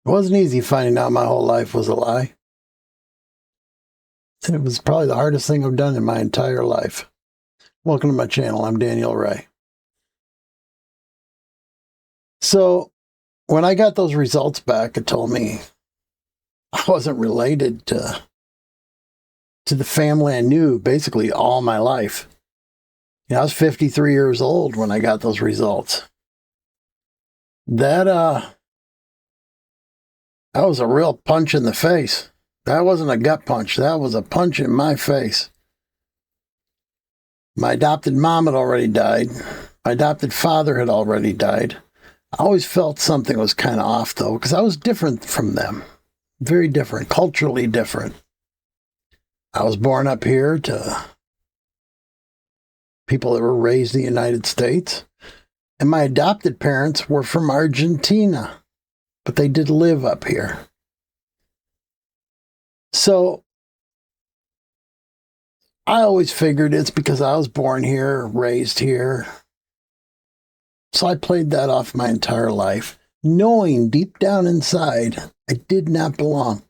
It wasn't easy finding out my whole life was a lie. It was probably the hardest thing I've done in my entire life. Welcome to my channel. I'm Daniel Ray. So when I got those results back, it told me I wasn't related to the family I knew basically all my life. You know, I was 53 years old when I got those results. That was a real punch in the face. That wasn't a gut punch. That was a punch in my face. My adopted mom had already died. My adopted father had already died. I always felt something was kind of off, though, because I was different from them. Very different, culturally different. I was born up here to people that were raised in the United States. And my adopted parents were from Argentina, but they did live up here. So I always figured it's because I was born here, raised here. So I played that off my entire life, knowing deep down inside I did not belong.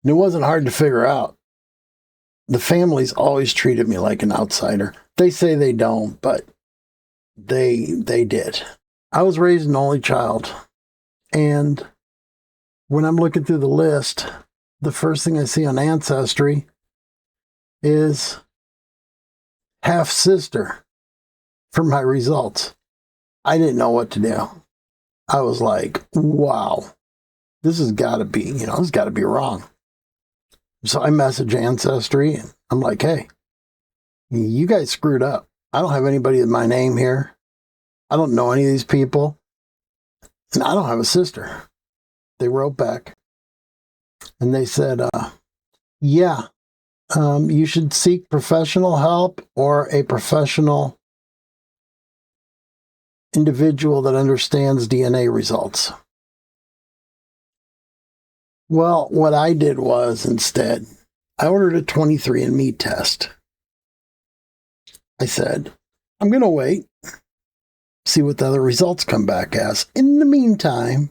And it wasn't hard to figure out. The families always treated me like an outsider. They say they don't, but they did. I was raised an only child. And when I'm looking through the list, the first thing I see on Ancestry is half-sister for my results. I didn't know what to do. I was like, wow, this has got to be, this has got to be wrong. So I message Ancestry, and I'm like, hey, you guys screwed up. I don't have anybody with my name here. I don't know any of these people. And I don't have a sister. They wrote back, and they said, you should seek professional help or a professional individual that understands DNA results. Well, what I did was instead, I ordered a 23andme test. I said, I'm going to wait, see what the other results come back as. In the meantime,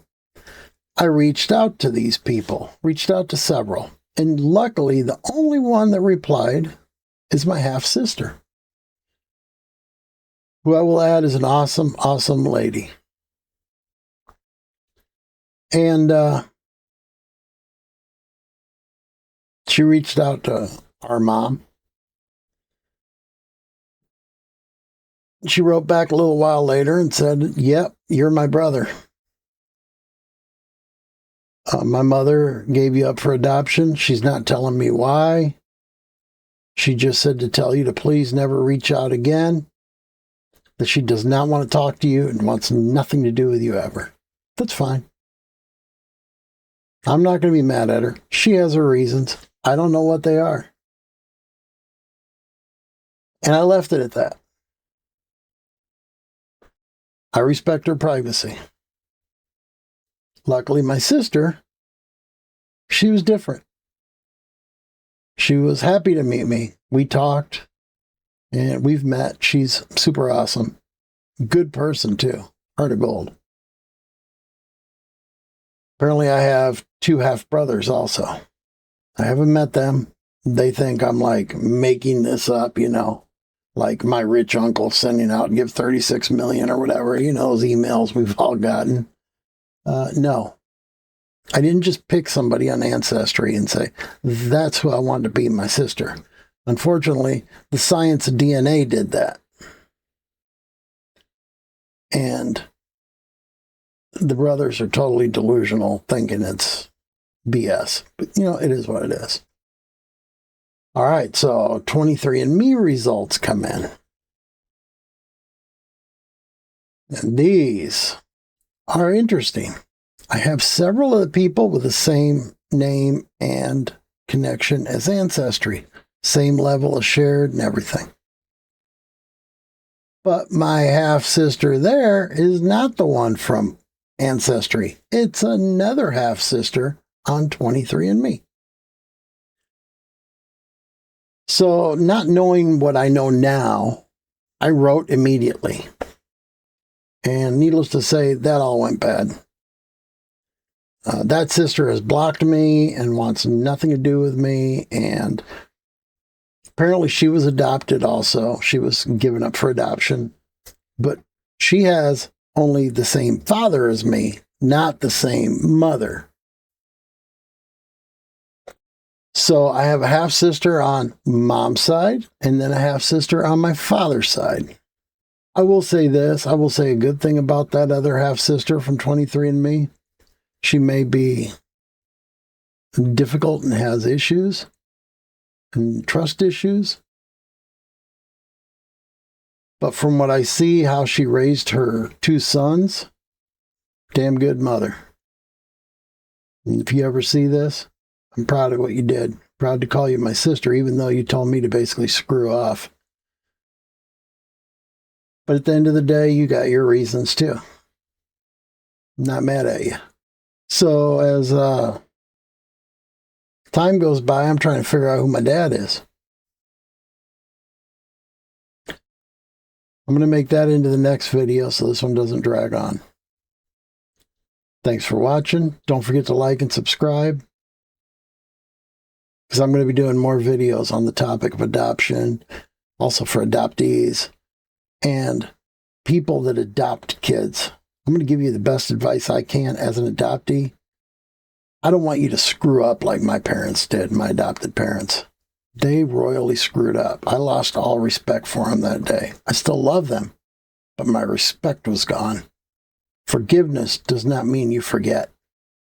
I reached out to these people, reached out to several. And luckily, the only one that replied is my half-sister, who I will add is an awesome, awesome lady. And she reached out to our mom. She wrote back a little while later and said, yep, you're my brother. My mother gave you up for adoption. She's not telling me why. She just said to tell you to please never reach out again, that she does not want to talk to you and wants nothing to do with you ever. That's fine. I'm not going to be mad at her. She has her reasons. I don't know what they are. And I left it at that. I respect her privacy. Luckily, my sister, she was different. She was happy to meet me. We talked, and we've met. She's super awesome. Good person, too. Heart of gold. Apparently, I have 2 half-brothers also. I haven't met them. They think I'm, like, making this up, like my rich uncle sending out and give 36 million or whatever, those emails we've all gotten. No, I didn't just pick somebody on Ancestry and say, that's who I want to be, my sister. Unfortunately, the science of DNA did that. And the brothers are totally delusional, thinking it's BS. But, it is what it is. All right, so 23andme results come in. And these are interesting. I have several of the people with the same name and connection as Ancestry. Same level of shared and everything. But my half-sister there is not the one from Ancestry. It's another half-sister on 23andme. So, not knowing what I know now, I wrote immediately. And needless to say, that all went bad. That sister has blocked me and wants nothing to do with me. And apparently she was adopted also. She was given up for adoption. But she has only the same father as me, not the same mother. So I have a half sister on mom's side and then a half sister on my father's side. I will say this. I will say a good thing about that other half sister from 23andme. She may be difficult and has issues and trust issues. But from what I see, how she raised her two sons, damn good mother. And if you ever see this, I'm proud of what you did. Proud to call you my sister, even though you told me to basically screw off. But at the end of the day, you got your reasons too. I'm not mad at you. So as time goes by, I'm trying to figure out who my dad is. I'm going to make that into the next video so this one doesn't drag on. Thanks for watching. Don't forget to like and subscribe, because I'm going to be doing more videos on the topic of adoption, also for adoptees and people that adopt kids. I'm going to give you the best advice I can as an adoptee. I don't want you to screw up like my parents did, my adopted parents. They royally screwed up. I lost all respect for them that day. I still love them, but my respect was gone. Forgiveness does not mean you forget.